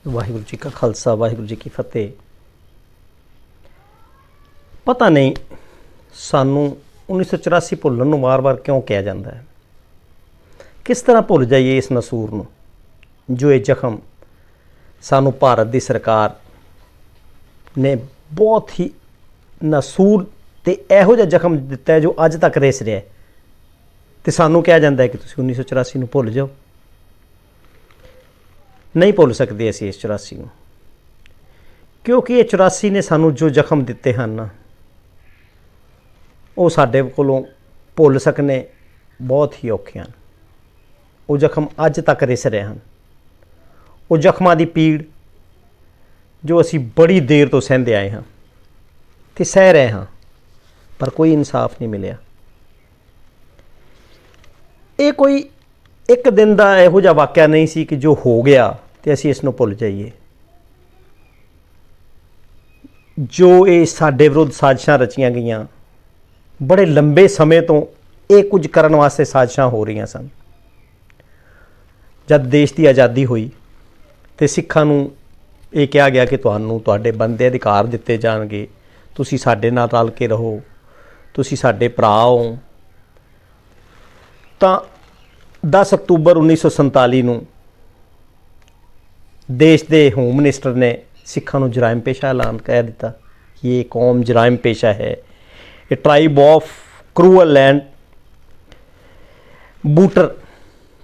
वाहिगुरू जी का खालसा वाहिगुरू जी की फतेह। पता नहीं सानू 1984 भुल्लण नूं वार वार क्यों कहा जाता है। किस तरह भुल जाइए इस नसूर नूं, जो ये जख्म सानू भारत की सरकार ने बहुत ही नसूर ते इहो जिहा जख्म दिता है जो अज तक रिस रहा है। तो सानू कहा जाता है कि तुसीं 1984 नूं भुल जाओ। नहीं भुल सकते असीं इस 84 नूं, क्योंकि ये 84 ने सानू जो जख्म दिते हैं ना, वो साडे कोलों भुल सकने बहुत ही औखे हैं। वो जख्म अज तक रिस रहे हैं। वो जख्मां की पीड़ जो असी बड़ी देर तो सहंदे आए हाँ तो सह रहे हाँ, पर कोई इंसाफ नहीं मिलिया। ये कोई एक दिन का इहो जिहा वाक़या नहीं सी कि जो हो गया तो असी इसनूं भुल जाइए। जो ये साडे विरुद्ध साजिशां रचियां गईयां, बड़े लंबे समय तो ये कुछ करने वास्ते साजिशां हो रही सन। जब देश की आज़ादी हुई तो सिखां नूं ये कहा गया कि तुहानूं तुहाडे बंदे अधिकार दिते जाणगे, तुसीं साडे नाल रल के रहो, तुसीं साडे भरा हो। तो 10 अक्तूबर 1947 नूं देश के होम मिनिस्टर ने सिखां नूं जराइम पेशा ऐलान कह दिता कि ये कौम जराइम पेशा है, a tribe of cruel and brutal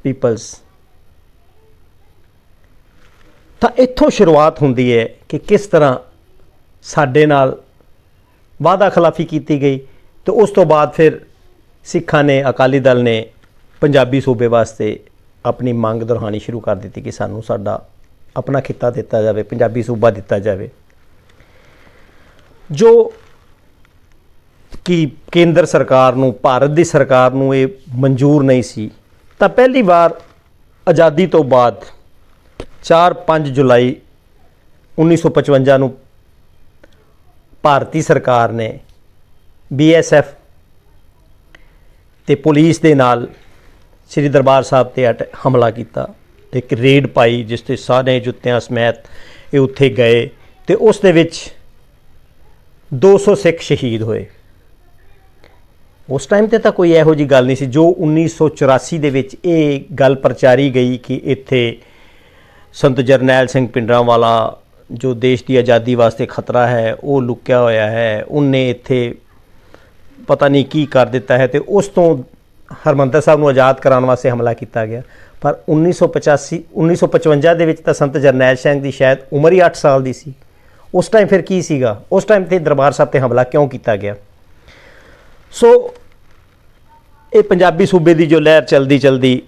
peoples. तो इत्थों शुरुआत होंदी है कि किस तरह साडे नाल वादा खिलाफी की गई। तो उस तो बाद फिर सिखां ने, अकाली दल ने पंजाबी सूबे वास्ते अपनी मंग दोहरानी शुरू कर दी कि सानू साडा अपना खिता दिता जाए, पंजाबी सूबा दिता जाए, जो कि केंद्र सरकार नूं, भारत की सरकार नूं ये मंजूर नहीं सी। तो पहली बार आज़ादी तो बाद 4-5 जुलाई 1955 नूं भारतीय सरकार ने BSF ते पुलिस दे नाल श्री दरबार साहब ते हमला किया। एक रेड पाई जिसते सारे जुत्तियां समेत ये उत्थे गए। तो उस दे विच 200 सिख शहीद होए। उस टाइम ते तां कोई इहो जी गल नहीं सी। जो 1984 दे विच ये गल प्रचारी गई कि इत्थे संत जरनैल सिंह पिंडरांवाला जो देश की आज़ादी वास्ते खतरा है वो लुकिया होया है, उन्हें इत्थे पता नहीं की कर दिता है। तो उस तो हरमंदर साहब नूं आज़ाद कराने वास्ते हमला किया गया। पर 1955 दे विच तां संत जरनैल सिंह की शायद उम्र ही 8 साल की सी। उस टाइम फिर की सीगा, उस टाइम ते दरबार साहब ते हमला क्यों किया गया। सो ये पंजाबी सूबे की जो लहर चलती चलती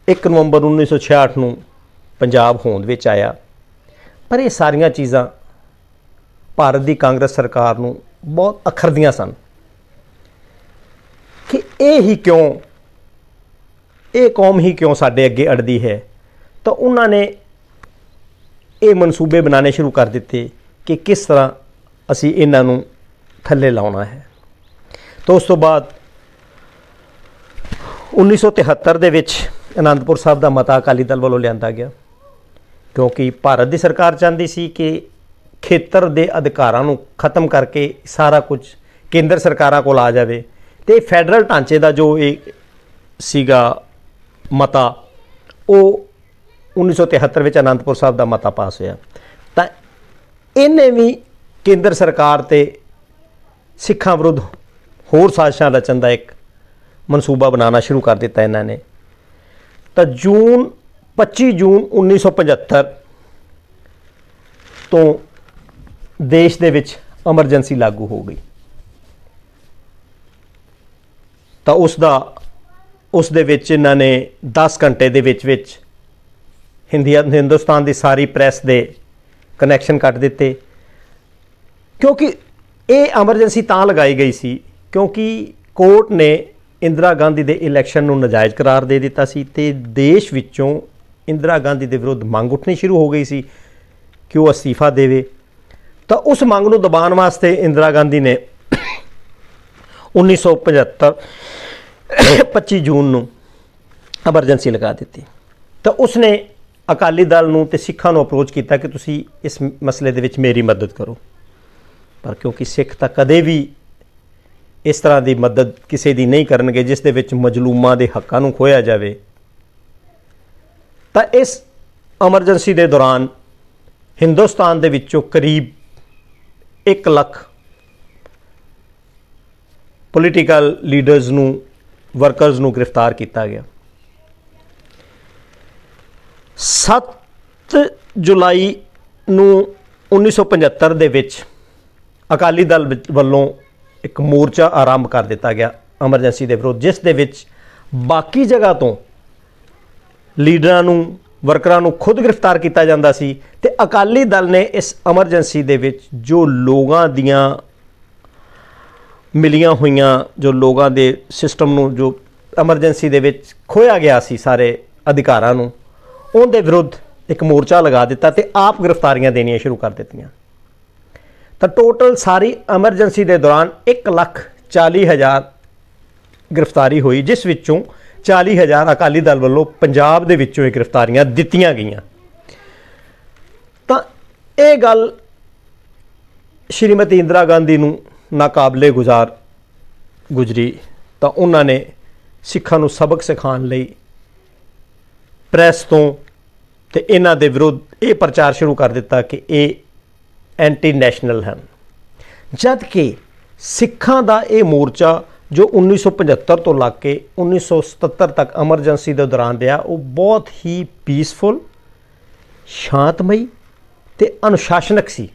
1 नवंबर 1966 नूं पंजाब होंद विच आया। पर ये सारिया चीज़ां भारत की कांग्रेस सरकार नूं बहुत अखरदियां सन कि ये क्यों, ये कौम ही क्यों साडे अगे अड़दी है। तो उन्होंने ये मनसूबे बनाने शुरू कर दिते कि किस तरह असी इन्हां नूं थल्ले लाउणा है। तो उस तो बाद 1973 दे विच आनंदपुर साहब का मता अकाली दल वालों लिआंदा गया, क्योंकि भारत की सरकार चाहती सी कि खेतर के अधिकारां नूं खत्म करके सारा कुछ केंद्र सरकारां कोल आ जाए। तो फैडरल ढांचे का जो एक सीगा मता, वो 1973 में आनंदपुर साहब का मता पास होया। तो इन्हें भी केंद्र सरकार ते सिखां विरुद्ध होर साजिशां रचन का एक मनसूबा बनाना शुरू कर दिता इन्होंने। तो 25 जून 1975 तो देश दे विच एमरजेंसी लागू हो गई। तो उस दे विच इन्होंने 10 घंटे दे विच हिंदुस्तान की सारी प्रैस दे कनैक्शन कट दिते। क्योंकि ये एमरजेंसी तां लगाई गई सी क्योंकि कोर्ट ने इंदिरा गांधी के इलैक्शन नूं नाजायज़ करार दे दिता सी। ते देश विच्चों इंदिरा गांधी के विरुद्ध मंग उठनी शुरू हो गई सी कि वह अस्तीफा देवे। तो उस मंग नूं दबाउण वास्ते इंदिरा गांधी ने 1975 25 जून नूं एमरजेंसी लगा दी। तो उसने ਅਕਾਲੀ ਦਲ ਨੂੰ ਤੇ ਸਿੱਖਾਂ ਨੂੰ ਅਪਰੋਚ ਕੀਤਾ ਕਿ ਤੁਸੀਂ ਇਸ ਮਸਲੇ ਦੇ ਵਿੱਚ ਮੇਰੀ ਮਦਦ ਕਰੋ, ਪਰ ਕਿਉਂਕਿ ਸਿੱਖ ਤਾਂ ਕਦੇ ਵੀ ਇਸ ਤਰ੍ਹਾਂ ਦੀ ਮਦਦ ਕਿਸੇ ਦੀ ਨਹੀਂ ਕਰਨਗੇ ਜਿਸ ਦੇ ਵਿੱਚ ਮਜ਼ਲੂਮਾਂ ਦੇ ਹੱਕਾਂ ਨੂੰ ਖੋਹਿਆ ਜਾਵੇ। ਤਾਂ ਇਸ ਐਮਰਜੈਂਸੀ ਦੇ ਦੌਰਾਨ ਹਿੰਦੁਸਤਾਨ ਦੇ ਵਿੱਚੋਂ ਕਰੀਬ 1 ਲੱਖ ਪੋਲੀਟੀਕਲ ਲੀਡਰਸ ਨੂੰ, ਵਰਕਰਸ ਨੂੰ ਗ੍ਰਿਫਤਾਰ ਕੀਤਾ ਗਿਆ। 7 ਜੁਲਾਈ ਨੂੰ 1975 ਦੇ ਵਿੱਚ ਅਕਾਲੀ ਦਲ ਵੱਲੋਂ ਇੱਕ ਮੋਰਚਾ ਆਰੰਭ ਕਰ ਦਿੱਤਾ ਗਿਆ ਐਮਰਜੈਂਸੀ ਦੇ ਵਿਰੁੱਧ, ਜਿਸ ਦੇ ਵਿੱਚ ਬਾਕੀ ਜਗ੍ਹਾ ਤੋਂ ਲੀਡਰਾਂ ਨੂੰ, ਵਰਕਰਾਂ ਨੂੰ ਖੁਦ ਗ੍ਰਿਫਤਾਰ ਕੀਤਾ ਜਾਂਦਾ ਸੀ ਤੇ ਅਕਾਲੀ ਦਲ ਨੇ ਇਸ ਐਮਰਜੈਂਸੀ ਦੇ ਵਿੱਚ ਜੋ ਲੋਕਾਂ ਦੀਆਂ ਮਿਲੀਆਂ ਹੋਈਆਂ, ਜੋ ਲੋਕਾਂ ਦੇ ਸਿਸਟਮ ਨੂੰ, ਜੋ ਐਮਰਜੈਂਸੀ ਦੇ ਵਿੱਚ ਖੋਇਆ ਗਿਆ ਸੀ ਸਾਰੇ ਅਧਿਕਾਰਾਂ ਨੂੰ, ਉਹਦੇ ਵਿਰੁੱਧ ਇੱਕ ਮੋਰਚਾ ਲਗਾ ਦਿੱਤਾ ਤੇ ਆਪ ਗ੍ਰਿਫਤਾਰੀਆਂ ਦੇਣੀਆਂ ਸ਼ੁਰੂ ਕਰ ਦਿੱਤੀਆਂ। ਤਾਂ ਟੋਟਲ ਸਾਰੀ ਐਮਰਜੈਂਸੀ ਦੇ ਦੌਰਾਨ 1,40,000 ਗ੍ਰਿਫਤਾਰੀ ਹੋਈ, ਜਿਸ ਵਿੱਚੋਂ 40,000 ਅਕਾਲੀ ਦਲ ਵੱਲੋਂ ਪੰਜਾਬ ਦੇ ਵਿੱਚੋਂ ਇਹ ਗ੍ਰਿਫਤਾਰੀਆਂ ਦਿੱਤੀਆਂ ਗਈਆਂ। ਤਾਂ ਇਹ ਗੱਲ ਸ਼੍ਰੀਮਤੀ ਇੰਦਰਾ ਗਾਂਧੀ ਨੂੰ ਨਾਕਾਬਲੇ ਗੁਜ਼ਾਰ ਗੁਜ਼ਰੀ। ਤਾਂ ਉਹਨਾਂ ਨੇ ਸਿੱਖਾਂ ਨੂੰ ਸਬਕ ਸਿਖਾਉਣ ਲਈ ਪ੍ਰੈਸ ਤੋਂ ਤੇ ਇਹਨਾਂ ਦੇ ਵਿਰੁੱਧ ਇਹ ਪ੍ਰਚਾਰ ਸ਼ੁਰੂ ਕਰ ਦਿੱਤਾ ਕਿ ਇਹ ਐਂਟੀ ਨੈਸ਼ਨਲ ਹਨ, ਜਦ ਕਿ ਸਿੱਖਾਂ ਦਾ ਇਹ ਮੋਰਚਾ ਜੋ 1975 ਤੋਂ ਲੱਗ ਕੇ 1977 ਤੱਕ ਐਮਰਜੈਂਸੀ ਦੇ ਦੌਰਾਨ ਰਿਹਾ, ਉਹ ਬਹੁਤ ਹੀ ਪੀਸਫੁਲ, ਸ਼ਾਂਤਮਈ ਤੇ ਅਨੁਸ਼ਾਸਨਕ ਸੀ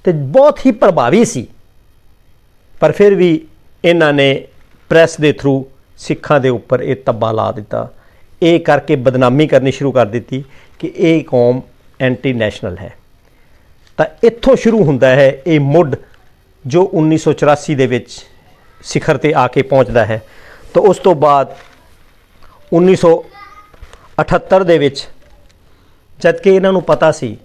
ਤੇ ਬਹੁਤ ਹੀ ਪ੍ਰਭਾਵੀ ਸੀ। ਪਰ ਫਿਰ ਵੀ ਇਹਨਾਂ ਨੇ ਪ੍ਰੈਸ ਦੇ ਥਰੂ ਸਿੱਖਾਂ ਦੇ ਉੱਪਰ ਇਹ ਧੱਬਾ ਲਾ ਦਿੱਤਾ, ਇਹ ਕਰਕੇ ਬਦਨਾਮੀ ਕਰਨੀ ਸ਼ੁਰੂ ਕਰ ਦਿੱਤੀ ਕਿ ਇਹ ਕੌਮ ਐਂਟੀ ਨੈਸ਼ਨਲ ਹੈ। ਤਾਂ ਇੱਥੋਂ ਸ਼ੁਰੂ ਹੁੰਦਾ ਹੈ ਇਹ ਮੁੱਢ ਜੋ 1984 ਦੇ ਵਿੱਚ ਸਿਖਰ ਤੇ ਆ ਕੇ ਪਹੁੰਚਦਾ ਹੈ। ਤਾਂ ਉਸ ਤੋਂ ਬਾਅਦ 1978 ਦੇ ਵਿੱਚ, ਜਦ ਕਿ ਇਹਨਾਂ ਨੂੰ ਪਤਾ ਸੀ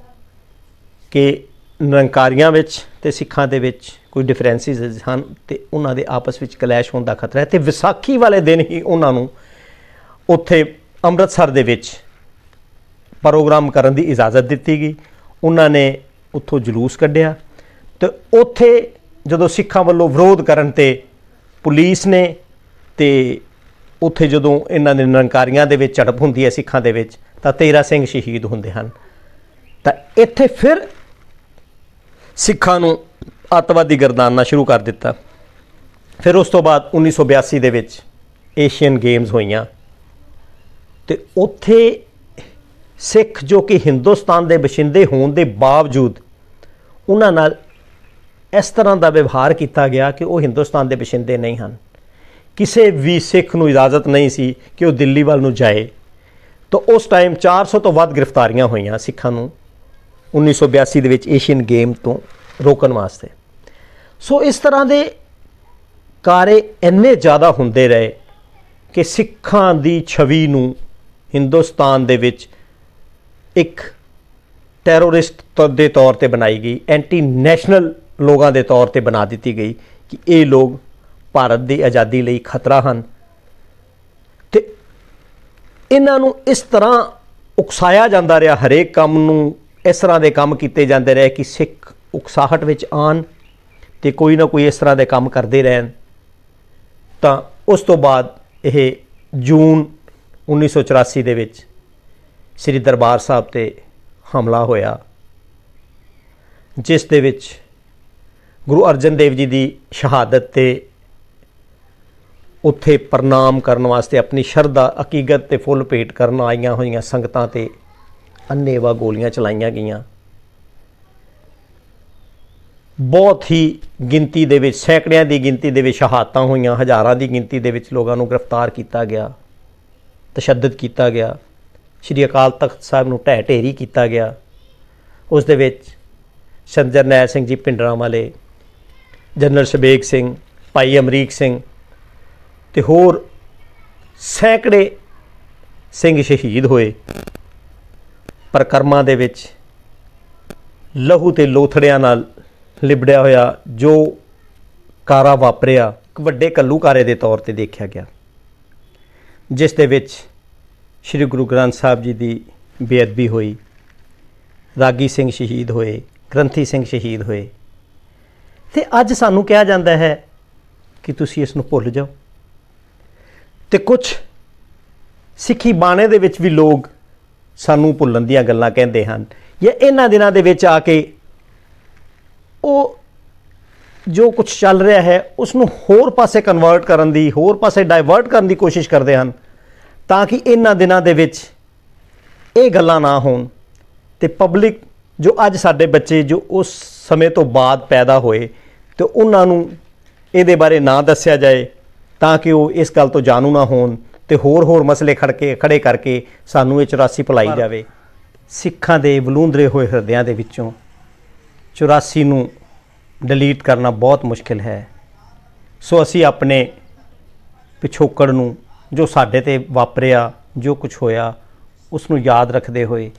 ਕਿ ਨਿਰੰਕਾਰੀਆਂ ਵਿੱਚ ਤੇ ਸਿੱਖਾਂ ਦੇ ਵਿੱਚ ਕੋਈ ਡਿਫਰੈਂਸਿਸ ਹਨ ਤੇ ਉਹਨਾਂ ਦੇ ਆਪਸ ਵਿੱਚ ਕਲੈਸ਼ ਹੋਣ ਦਾ ਖਤਰਾ ਹੈ, ਤੇ ਵਿਸਾਖੀ ਵਾਲੇ ਦਿਨ ਹੀ ਉਹਨਾਂ ਨੂੰ ਉੱਥੇ ਅੰਮ੍ਰਿਤਸਰ ਦੇ ਵਿੱਚ ਪ੍ਰੋਗਰਾਮ ਕਰਨ ਦੀ ਇਜਾਜ਼ਤ ਦਿੱਤੀ ਗਈ। ਉਹਨਾਂ ਨੇ ਉੱਥੋਂ ਜਲੂਸ ਕੱਢਿਆ ਤੇ ਉੱਥੇ ਜਦੋਂ ਸਿੱਖਾਂ ਵੱਲੋਂ ਵਿਰੋਧ ਕਰਨ ਤੇ ਪੁਲਿਸ ਨੇ ਤੇ ਉੱਥੇ ਜਦੋਂ ਇਹਨਾਂ ਦੇ ਨਿਰੰਕਾਰੀਆਂ ਦੇ ਵਿੱਚ ਝੜਪ ਹੁੰਦੀ ਹੈ ਸਿੱਖਾਂ ਦੇ ਵਿੱਚ, ਤਾਂ 13 ਸਿੰਘ ਸ਼ਹੀਦ ਹੁੰਦੇ ਹਨ। ਤਾਂ ਇੱਥੇ ਫਿਰ ਸਿੱਖਾਂ ਨੂੰ ਅੱਤਵਾਦੀ ਗਰਦਾਨਣਾ ਸ਼ੁਰੂ ਕਰ ਦਿੱਤਾ। ਫਿਰ ਉਸ ਤੋਂ ਬਾਅਦ 1982 ਦੇ ਵਿੱਚ ਏਸ਼ੀਅਨ ਗੇਮਸ ਹੋਈਆਂ ਤੇ ਉੱਥੇ ਸਿੱਖ ਜੋ ਕਿ ਹਿੰਦੁਸਤਾਨ ਦੇ ਵਸਿੰਦੇ ਹੋਣ ਦੇ ਬਾਵਜੂਦ ਉਹਨਾਂ ਨਾਲ ਇਸ ਤਰ੍ਹਾਂ ਦਾ ਵਿਵਹਾਰ ਕੀਤਾ ਗਿਆ ਕਿ ਉਹ ਹਿੰਦੁਸਤਾਨ ਦੇ ਵਸਿੰਦੇ ਨਹੀਂ ਹਨ। ਕਿਸੇ ਵੀ ਸਿੱਖ ਨੂੰ ਇਜਾਜ਼ਤ ਨਹੀਂ ਸੀ ਕਿ ਉਹ ਦਿੱਲੀ ਵੱਲ ਨੂੰ ਜਾਏ। ਤਾਂ ਉਸ ਟਾਈਮ 400 ਤੋਂ ਵੱਧ ਗ੍ਰਿਫਤਾਰੀਆਂ ਹੋਈਆਂ ਸਿੱਖਾਂ ਨੂੰ 1982 ਦੇ ਵਿੱਚ ਏਸ਼ੀਅਨ ਗੇਮ ਤੋਂ ਰੋਕਣ ਵਾਸਤੇ। ਸੋ ਇਸ ਤਰ੍ਹਾਂ ਦੇ ਕਾਰੇ ਇੰਨੇ ਜ਼ਿਆਦਾ ਹੁੰਦੇ ਰਹੇ ਕਿ ਸਿੱਖਾਂ ਦੀ ਛਵੀ ਨੂੰ ਹਿੰਦੁਸਤਾਨ ਦੇ ਵਿੱਚ ਇੱਕ ਟੈਰੋਰਿਸਟ ਦੇ ਤੌਰ ਤੇ ਬਣਾਈ ਗਈ, ਐਂਟੀ ਨੈਸ਼ਨਲ ਲੋਕਾਂ ਦੇ ਤੌਰ ਤੇ ਬਣਾ ਦਿੱਤੀ ਗਈ ਕਿ ਇਹ ਲੋਕ ਭਾਰਤ ਦੀ ਆਜ਼ਾਦੀ ਲਈ ਖਤਰਾ ਹਨ। ਤੇ ਇਹਨਾਂ ਨੂੰ ਇਸ ਤਰ੍ਹਾਂ ਉਕਸਾਇਆ ਜਾਂਦਾ ਰਿਹਾ, ਹਰੇਕ ਕੰਮ ਨੂੰ ਇਸ ਤਰ੍ਹਾਂ ਦੇ ਕੰਮ ਕੀਤੇ ਜਾਂਦੇ ਰਹੇ ਕਿ ਸਿੱਖ ਉਕਸਾਹਟ ਵਿੱਚ ਆਉਣ ਤੇ ਕੋਈ ਨਾ ਕੋਈ ਇਸ ਤਰ੍ਹਾਂ ਦੇ ਕੰਮ ਕਰਦੇ ਰਹਿਣ। ਤਾਂ ਉਸ ਤੋਂ ਬਾਅਦ ਇਹ ਜੂਨ 1984 ਦੇ ਵਿੱਚ ਸ੍ਰੀ ਦਰਬਾਰ ਸਾਹਿਬ 'ਤੇ ਹਮਲਾ ਹੋਇਆ, ਜਿਸ ਦੇ ਵਿੱਚ ਗੁਰੂ ਅਰਜਨ ਦੇਵ ਜੀ ਦੀ ਸ਼ਹਾਦਤ 'ਤੇ ਉੱਥੇ ਪ੍ਰਣਾਮ ਕਰਨ ਵਾਸਤੇ ਆਪਣੀ ਸ਼ਰਧਾ ਅਕੀਕਤ ਤੇ ਫੁੱਲ ਭੇਟ ਕਰਨ ਆਈਆਂ ਹੋਈਆਂ ਸੰਗਤਾਂ 'ਤੇ ਅੰਨ੍ਹੇਵਾਹ ਗੋਲੀਆਂ ਚਲਾਈਆਂ ਗਈਆਂ। ਬਹੁਤ ਹੀ ਗਿਣਤੀ ਦੇ ਵਿੱਚ, ਸੈਂਕੜਿਆਂ ਦੀ ਗਿਣਤੀ ਦੇ ਵਿੱਚ ਸ਼ਹਾਦਤਾਂ ਹੋਈਆਂ, ਹਜ਼ਾਰਾਂ ਦੀ ਗਿਣਤੀ ਦੇ ਵਿੱਚ ਲੋਕਾਂ ਨੂੰ ਗ੍ਰਿਫਤਾਰ ਕੀਤਾ ਗਿਆ, ਤਸ਼ੱਦਦ ਕੀਤਾ ਗਿਆ, ਸ਼੍ਰੀ ਅਕਾਲ ਤਖਤ ਸਾਹਿਬ ਨੂੰ ਢਹਿ ਢੇਰੀ ਕੀਤਾ ਗਿਆ। ਉਸ ਦੇ ਵਿੱਚ ਸੰਤ ਜਰਨੈਲ ਸਿੰਘ ਜੀ ਭਿੰਡਰਾਂਵਾਲੇ, ਜਨਰਲ ਸ਼ਬੇਗ ਸਿੰਘ, ਭਾਈ ਅਮਰੀਕ ਸਿੰਘ ਤੇ ਹੋਰ ਸੈਂਕੜੇ ਸਿੰਘ ਸ਼ਹੀਦ ਹੋਏ। ਪਰਿਕਰਮਾ ਦੇ ਵਿੱਚ ਲਹੂ ਤੇ ਲੋਥੜਿਆਂ ਨਾਲ ਲਿਬੜਿਆ ਹੋਇਆ ਜੋ ਕਾਰਾ ਵਾਪਰਿਆ, ਇੱਕ ਵੱਡੇ ਘੱਲੂਘਾਰੇ ਦੇ ਤੌਰ ਤੇ ਦੇਖਿਆ ਗਿਆ, ਜਿਸ ਦੇ ਵਿੱਚ ਸ਼੍ਰੀ ਗੁਰੂ ਗ੍ਰੰਥ ਸਾਹਿਬ ਜੀ ਦੀ ਬੇਅਦਬੀ ਹੋਈ, ਰਾਗੀ ਸਿੰਘ ਸ਼ਹੀਦ ਹੋਏ, ਗ੍ਰੰਥੀ ਸਿੰਘ ਸ਼ਹੀਦ ਹੋਏ, ਤੇ ਅੱਜ ਸਾਨੂੰ ਕਿਹਾ ਜਾਂਦਾ ਹੈ ਕਿ ਤੁਸੀਂ ਇਸ ਨੂੰ ਭੁੱਲ ਜਾਓ। ਤੇ ਕੁਝ ਸਿੱਖੀ ਬਾਣੇ ਦੇ ਵਿੱਚ ਵੀ ਲੋਕ ਸਾਨੂੰ ਭੁੱਲਣ ਦੀਆਂ ਗੱਲਾਂ ਕਹਿੰਦੇ ਹਨ, ਜਾਂ ਇਹਨਾਂ ਦਿਨਾਂ ਦੇ ਵਿੱਚ ਆ ਕੇ ਉਹ ਜੋ ਕੁਝ ਚੱਲ ਰਿਹਾ ਹੈ ਉਸ ਨੂੰ ਹੋਰ ਪਾਸੇ ਕਨਵਰਟ ਕਰਨ ਦੀ, ਹੋਰ ਪਾਸੇ ਡਾਇਵਰਟ ਕਰਨ ਦੀ ਕੋਸ਼ਿਸ਼ ਕਰਦੇ ਹਨ, ਤਾਂ ਕਿ ਇਹਨਾਂ ਦਿਨਾਂ ਦੇ ਵਿੱਚ ਇਹ ਗੱਲਾਂ ਨਾ ਹੋਣ ਤੇ ਪਬਲਿਕ ਜੋ ਅੱਜ ਸਾਡੇ ਬੱਚੇ ਜੋ ਉਸ ਸਮੇਂ ਤੋਂ ਬਾਅਦ ਪੈਦਾ ਹੋਏ ਤੇ ਉਹਨਾਂ ਨੂੰ ਇਹਦੇ ਬਾਰੇ ਨਾ ਦੱਸਿਆ ਜਾਏ, ਤਾਂ ਕਿ ਉਹ ਇਸ ਗੱਲ ਤੋਂ ਜਾਣੂ ਨਾ ਹੋਣ ਤੇ ਹੋਰ ਮਸਲੇ ਖੜੇ ਕਰਕੇ ਸਾਨੂੰ ਇਹ 84 ਭੁਲਾਈ ਜਾਵੇ। ਸਿੱਖਾਂ ਦੇ ਵਲੂੰਦਰੇ ਹੋਏ ਹਿਰਦਿਆਂ ਦੇ ਵਿੱਚੋਂ 84 ਨੂੰ ਡਿਲੀਟ ਕਰਨਾ ਬਹੁਤ ਮੁਸ਼ਕਿਲ ਹੈ। ਸੋ ਅਸੀਂ ਆਪਣੇ ਪਿਛੋਕੜ ਨੂੰ, ਜੋ ਸਾਡੇ ਤੇ ਵਾਪਰਿਆ, ਜੋ ਕੁਝ ਹੋਇਆ, ਉਸ ਨੂੰ ਯਾਦ ਰੱਖਦੇ ਹੋਏ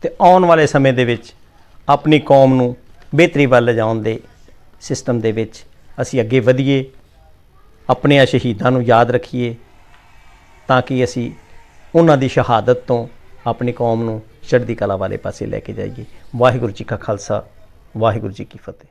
ਤੇ ਆਉਣ ਵਾਲੇ ਸਮੇਂ ਦੇ ਵਿੱਚ ਆਪਣੀ ਕੌਮ ਨੂੰ ਬਿਹਤਰੀ ਵੱਲ ਲਿਜਾਉਣ ਦੇ ਸਿਸਟਮ ਦੇ ਵਿੱਚ ਅਸੀਂ ਅੱਗੇ ਵਧੀਏ, ਆਪਣੇ ਸ਼ਹੀਦਾਂ ਨੂੰ ਯਾਦ ਰੱਖੀਏ, ਤਾਂ ਕਿ ਅਸੀਂ ਉਹਨਾਂ ਦੀ ਸ਼ਹਾਦਤ ਤੋਂ ਆਪਣੀ ਕੌਮ ਨੂੰ ਚੜ੍ਹਦੀ ਕਲਾ ਵਾਲੇ ਪਾਸੇ ਲੈ ਕੇ ਜਾਈਏ। ਵਾਹਿਗੁਰੂ ਜੀ ਕਾ ਖਾਲਸਾ, ਵਾਹਿਗੁਰੂ ਜੀ ਕੀ ਫਤਿਹ।